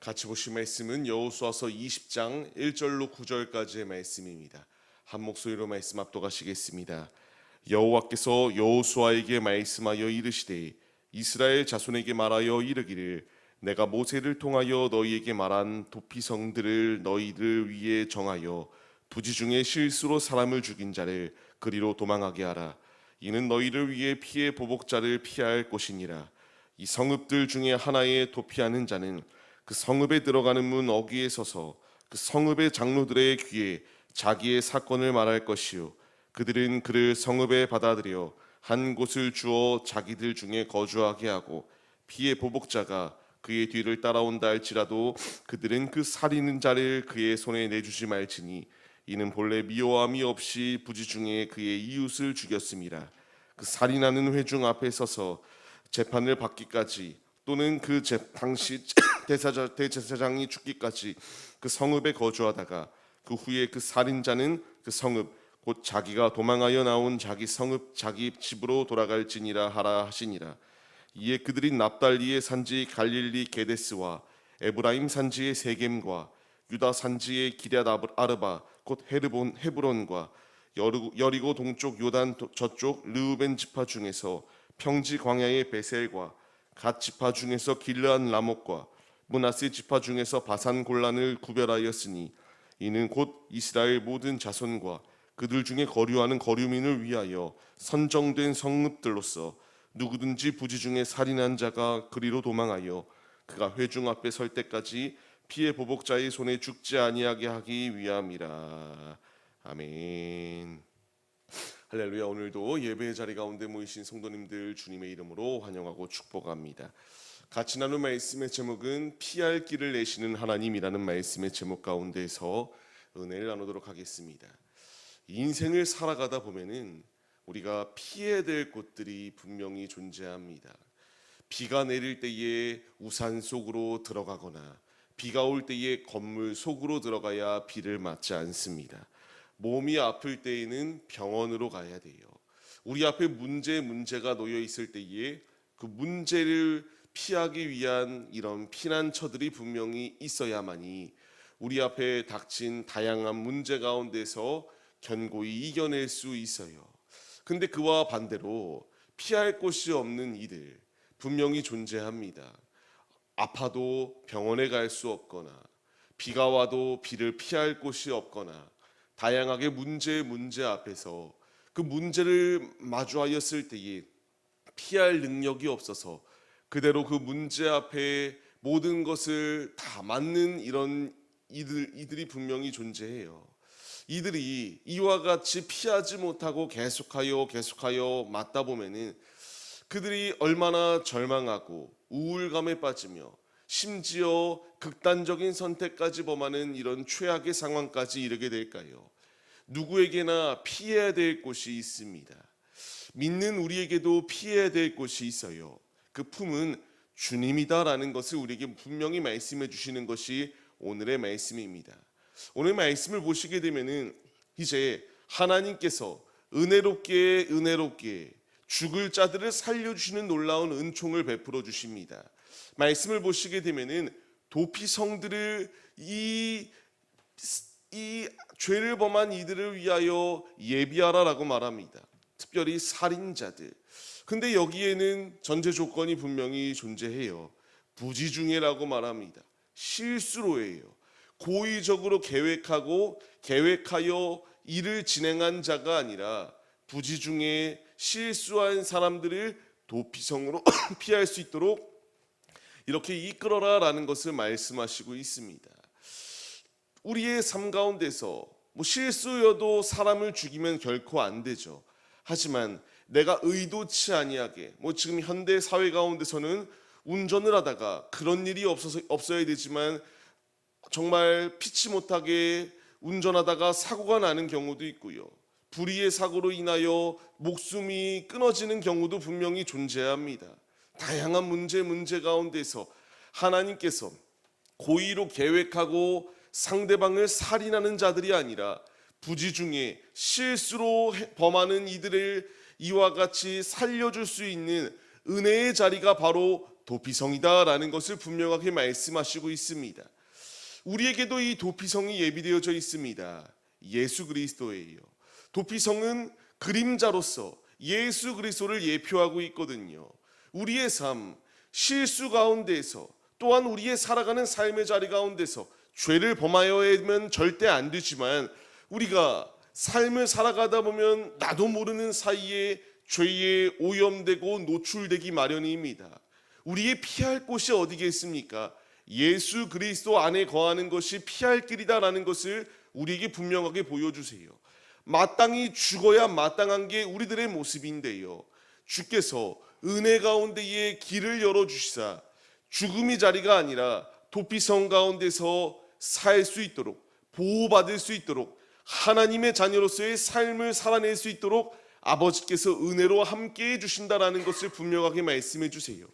같이 보실 말씀은 여호수아서 20장 1절로 9절까지의 말씀입니다. 한 목소리로 말씀 압독하시겠습니다. 여호와께서 여호수아에게 말씀하여 이르시되 이스라엘 자손에게 말하여 이르기를 내가 모세를 통하여 너희에게 말한 도피성들을 너희들 위에 정하여 부지 중에 실수로 사람을 죽인 자를 그리로 도망하게 하라. 이는 너희를 위해 피해 보복자를 피할 곳이니라. 이 성읍들 중에 하나에 도피하는 자는 그 성읍에 들어가는 문 어귀에 서서 그 성읍의 장로들의 귀에 자기의 사건을 말할 것이요 그들은 그를 성읍에 받아들여 한 곳을 주어 자기들 중에 거주하게 하고 피해 보복자가 그의 뒤를 따라온다 할지라도 그들은 그 살리는 자를 그의 손에 내주지 말지니 이는 본래 미워함이 없이 부지 중에 그의 이웃을 죽였음이라. 그 살인하는 회중 앞에 서서 재판을 받기까지 또는 그 당시 대제사장이 죽기까지 그 성읍에 거주하다가 그 후에 그 살인자는 그 성읍 곧 자기가 도망하여 나온 자기 성읍 자기 집으로 돌아갈지니라 하라 하시니라. 이에 그들이 납달리의 산지 갈릴리 게데스와 에브라임 산지의 세겜과 유다 산지의 기럇 아르바 곧 헤브론과 여리고 동쪽 요단 저쪽 르우벤 지파 중에서 평지 광야의 베셀과 갓 지파 중에서 길르한 라못과 므낫세 지파 중에서 바산 골란을 구별하였으니 이는 곧 이스라엘 모든 자손과 그들 중에 거류하는 거류민을 위하여 선정된 성읍들로서 누구든지 부지 중에 살인한 자가 그리로 도망하여 그가 회중 앞에 설 때까지 피해 보복자의 손에 죽지 아니하게 하기 위함이라. 아멘. 할렐루야. 오늘도 예배의 자리 가운데 모이신 성도님들 주님의 이름으로 환영하고 축복합니다. 같이 나눌 말씀의 제목은 피할 길을 내시는 하나님이라는 말씀의 제목 가운데서 은혜를 나누도록 하겠습니다. 인생을 살아가다 보면은 우리가 피해야 될 곳들이 분명히 존재합니다. 비가 내릴 때에 우산 속으로 들어가거나 비가 올 때에 건물 속으로 들어가야 비를 맞지 않습니다. 몸이 아플 때에는 병원으로 가야 돼요. 우리 앞에 문제가 놓여 있을 때에 그 문제를 피하기 위한 이런 피난처들이 분명히 있어야만이 우리 앞에 닥친 다양한 문제 가운데서 견고히 이겨낼 수 있어요. 근데 그와 반대로 피할 곳이 없는 이들 분명히 존재합니다. 아파도 병원에 갈 수 없거나 비가 와도 비를 피할 곳이 없거나 다양하게 문제 앞에서 그 문제를 마주하였을 때에 피할 능력이 없어서 그대로 그 문제 앞에 모든 것을 다 맞는 이런 이들이 분명히 존재해요. 이들이 이와 같이 피하지 못하고 계속하여 맞다 보면은 그들이 얼마나 절망하고 우울감에 빠지며 심지어 극단적인 선택까지 범하는 이런 최악의 상황까지 이르게 될까요? 누구에게나 피해야 될 곳이 있습니다. 믿는 우리에게도 피해야 될 곳이 있어요. 그 품은 주님이다라는 것을 우리에게 분명히 말씀해 주시는 것이 오늘의 말씀입니다. 오늘 말씀을 보시게 되면은 이제 하나님께서 은혜롭게 죽을 자들을 살려주시는 놀라운 은총을 베풀어 주십니다. 말씀을 보시게 되면은 도피성들을 이 죄를 범한 이들을 위하여 예비하라라고 말합니다. 특별히 살인자들. 근데 여기에는 전제 조건이 분명히 존재해요. 부지중해라고 말합니다. 실수로예요. 고의적으로 계획하여 일을 진행한 자가 아니라 부지중해 실수한 사람들을 도피성으로 피할 수 있도록 이렇게 이끌어라라는 것을 말씀하시고 있습니다. 우리의 삶 가운데서 실수여도 사람을 죽이면 결코 안 되죠. 하지만 내가 의도치 아니하게 지금 현대 사회 가운데서는 운전을 하다가 그런 일이 없어야 되지만 정말 피치 못하게 운전하다가 사고가 나는 경우도 있고요. 불의의 사고로 인하여 목숨이 끊어지는 경우도 분명히 존재합니다. 다양한 문제 가운데서 하나님께서 고의로 계획하고 상대방을 살인하는 자들이 아니라 부지중에 실수로 범하는 이들을 이와 같이 살려줄 수 있는 은혜의 자리가 바로 도피성이다라는 것을 분명하게 말씀하시고 있습니다. 우리에게도 이 도피성이 예비되어져 있습니다. 예수 그리스도예요. 도피성은 그림자로서 예수 그리스도를 예표하고 있거든요. 우리의 삶, 실수 가운데서 또한 우리의 살아가는 삶의 자리 가운데서 죄를 범하여야면 절대 안 되지만 우리가 삶을 살아가다 보면 나도 모르는 사이에 죄에 오염되고 노출되기 마련입니다. 우리의 피할 곳이 어디겠습니까? 예수 그리스도 안에 거하는 것이 피할 길이다라는 것을 우리에게 분명하게 보여주세요. 마땅히 죽어야 마땅한 게 우리들의 모습인데요. 주께서 은혜 가운데에 길을 열어주시사 죽음의 자리가 아니라 도피성 가운데서 살 수 있도록, 보호받을 수 있도록, 하나님의 자녀로서의 삶을 살아낼 수 있도록 아버지께서 은혜로 함께해 주신다라는 것을 분명하게 말씀해 주세요.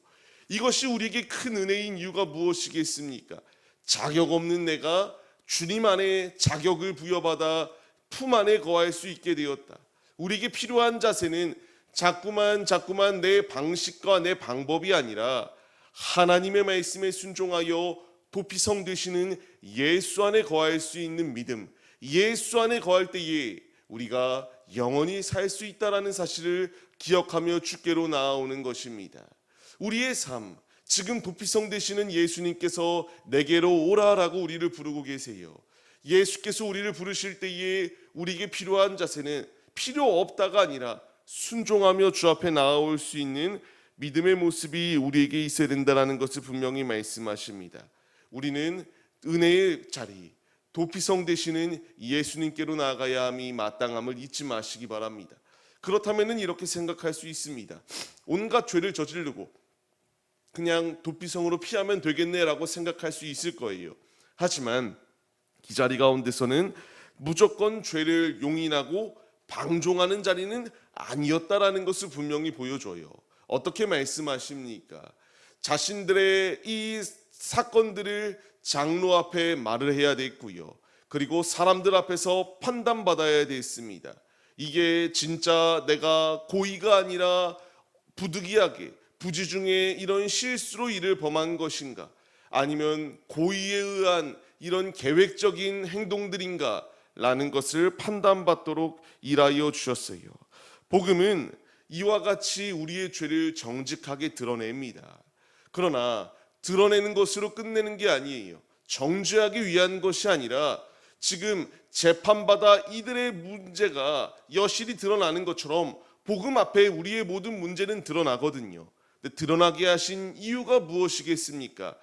이것이 우리에게 큰 은혜인 이유가 무엇이겠습니까? 자격 없는 내가 주님 안에 자격을 부여받아 품 안에 거할 수 있게 되었다. 우리에게 필요한 자세는 자꾸만 내 방식과 내 방법이 아니라 하나님의 말씀에 순종하여 도피성 되시는 예수 안에 거할 수 있는 믿음, 예수 안에 거할 때에 우리가 영원히 살 수 있다라는 사실을 기억하며 주께로 나아오는 것입니다. 우리의 삶, 지금 도피성 되시는 예수님께서 내게로 오라라고 우리를 부르고 계세요. 예수께서 우리를 부르실 때에 우리에게 필요한 자세는 필요 없다가 아니라 순종하며 주 앞에 나아올 수 있는 믿음의 모습이 우리에게 있어야 된다는 것을 분명히 말씀하십니다. 우리는 은혜의 자리, 도피성 되시는 예수님께로 나아가야 함이 마땅함을 잊지 마시기 바랍니다. 그렇다면 이렇게 생각할 수 있습니다. 온갖 죄를 저지르고 그냥 도피성으로 피하면 되겠네라고 생각할 수 있을 거예요. 하지만 이 자리 가운데서는 무조건 죄를 용인하고 방종하는 자리는 아니었다라는 것을 분명히 보여줘요. 어떻게 말씀하십니까? 자신들의 이 사건들을 장로 앞에 말을 해야 됐고요. 그리고 사람들 앞에서 판단받아야 됐습니다. 이게 진짜 내가 고의가 아니라 부득이하게 부지중에 이런 실수로 이를 범한 것인가? 아니면 고의에 의한 이런 계획적인 행동들인가? 라는 것을 판단받도록 일하여 주셨어요. 복음은 이와 같이 우리의 죄를 정직하게 드러냅니다. 그러나 드러내는 것으로 끝내는 게 아니에요. 정죄하기 위한 것이 아니라 지금 재판받아 이들의 문제가 여실히 드러나는 것처럼 복음 앞에 우리의 모든 문제는 드러나거든요. 근데 드러나게 하신 이유가 무엇이겠습니까?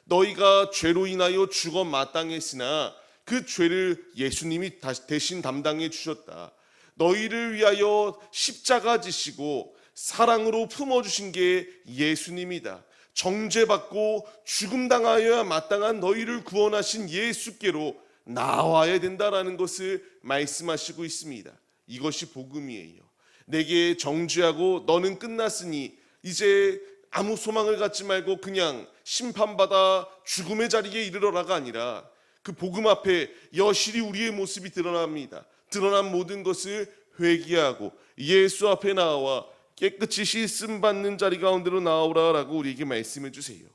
너희가 죄로 인하여 죽어 마땅했으나 그 죄를 예수님이 대신 담당해 주셨다. 너희를 위하여 십자가 지시고 사랑으로 품어주신 게 예수님이다. 정죄받고 죽음당하여야 마땅한 너희를 구원하신 예수께로 나와야 된다라는 것을 말씀하시고 있습니다. 이것이 복음이에요. 내게 정죄하고 너는 끝났으니 이제 아무 소망을 갖지 말고 그냥 심판받아 죽음의 자리에 이르러라가 아니라 그 복음 앞에 여실히 우리의 모습이 드러납니다. 드러난 모든 것을 회개하고 예수 앞에 나와 깨끗이 씻음 받는 자리 가운데로 나오라라고 우리에게 말씀해 주세요.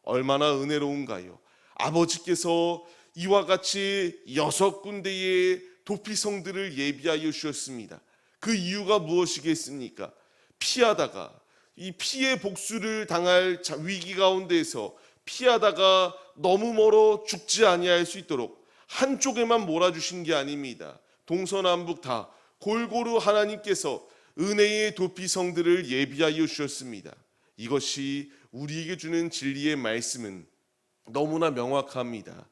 얼마나 은혜로운가요? 아버지께서 이와 같이 6군데의 도피성들을 예비하여 주셨습니다. 그 이유가 무엇이겠습니까? 피하다가 이 피해 복수를 당할 위기 가운데에서 피하다가 너무 멀어 죽지 아니할 수 있도록 한쪽에만 몰아주신 게 아닙니다. 동서남북 다 골고루 하나님께서 은혜의 도피성들을 예비하여 주셨습니다. 이것이 우리에게 주는 진리의 말씀은 너무나 명확합니다.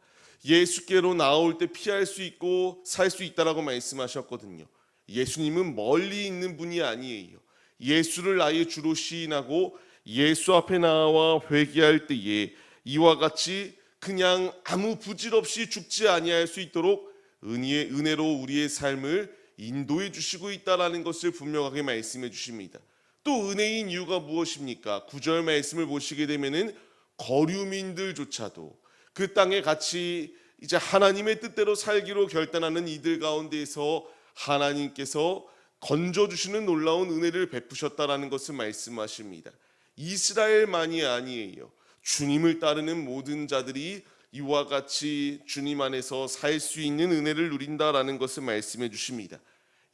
예수께로 나올 때 피할 수 있고 살 수 있다라고 말씀하셨거든요. 예수님은 멀리 있는 분이 아니에요. 예수를 나의 주로 시인하고 예수 앞에 나와 회개할 때에 이와 같이 그냥 아무 부질 없이 죽지 아니할 수 있도록 은혜로 우리의 삶을 인도해 주시고 있다라는 것을 분명하게 말씀해 주십니다. 또 은혜인 이유가 무엇입니까? 9절 말씀을 보시게 되면은 거류민들조차도 그 땅에 같이 이제 하나님의 뜻대로 살기로 결단하는 이들 가운데에서 하나님께서 건져주시는 놀라운 은혜를 베푸셨다라는 것을 말씀하십니다. 이스라엘만이 아니에요. 주님을 따르는 모든 자들이 이와 같이 주님 안에서 살 수 있는 은혜를 누린다라는 것을 말씀해 주십니다.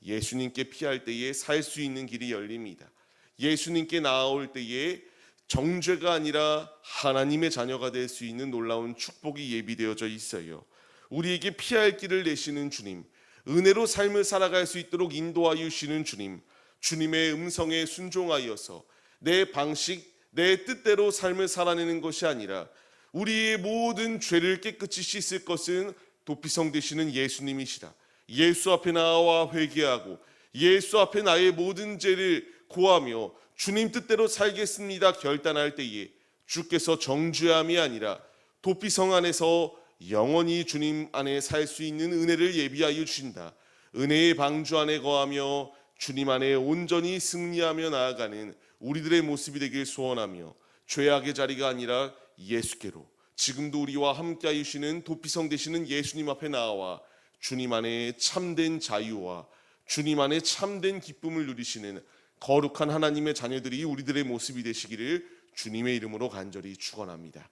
예수님께 피할 때에 살 수 있는 길이 열립니다. 예수님께 나아올 때에 정죄가 아니라 하나님의 자녀가 될 수 있는 놀라운 축복이 예비되어져 있어요. 우리에게 피할 길을 내시는 주님, 은혜로 삶을 살아갈 수 있도록 인도하여 주시는 주님, 주님의 음성에 순종하여서 내 방식, 내 뜻대로 삶을 살아내는 것이 아니라 우리의 모든 죄를 깨끗이 씻을 것은 도피성 되시는 예수님이시다. 예수 앞에 나와 회개하고 예수 앞에 나의 모든 죄를 고하며 주님 뜻대로 살겠습니다 결단할 때에 주께서 정죄함이 아니라 도피성 안에서 영원히 주님 안에 살 수 있는 은혜를 예비하여 주신다. 은혜의 방주 안에 거하며 주님 안에 온전히 승리하며 나아가는 우리들의 모습이 되길 소원하며 죄악의 자리가 아니라 예수께로 지금도 우리와 함께하여 주시는 도피성 되시는 예수님 앞에 나와 주님 안에 참된 자유와 주님 안에 참된 기쁨을 누리시는 거룩한 하나님의 자녀들이 우리들의 모습이 되시기를 주님의 이름으로 간절히 축원합니다.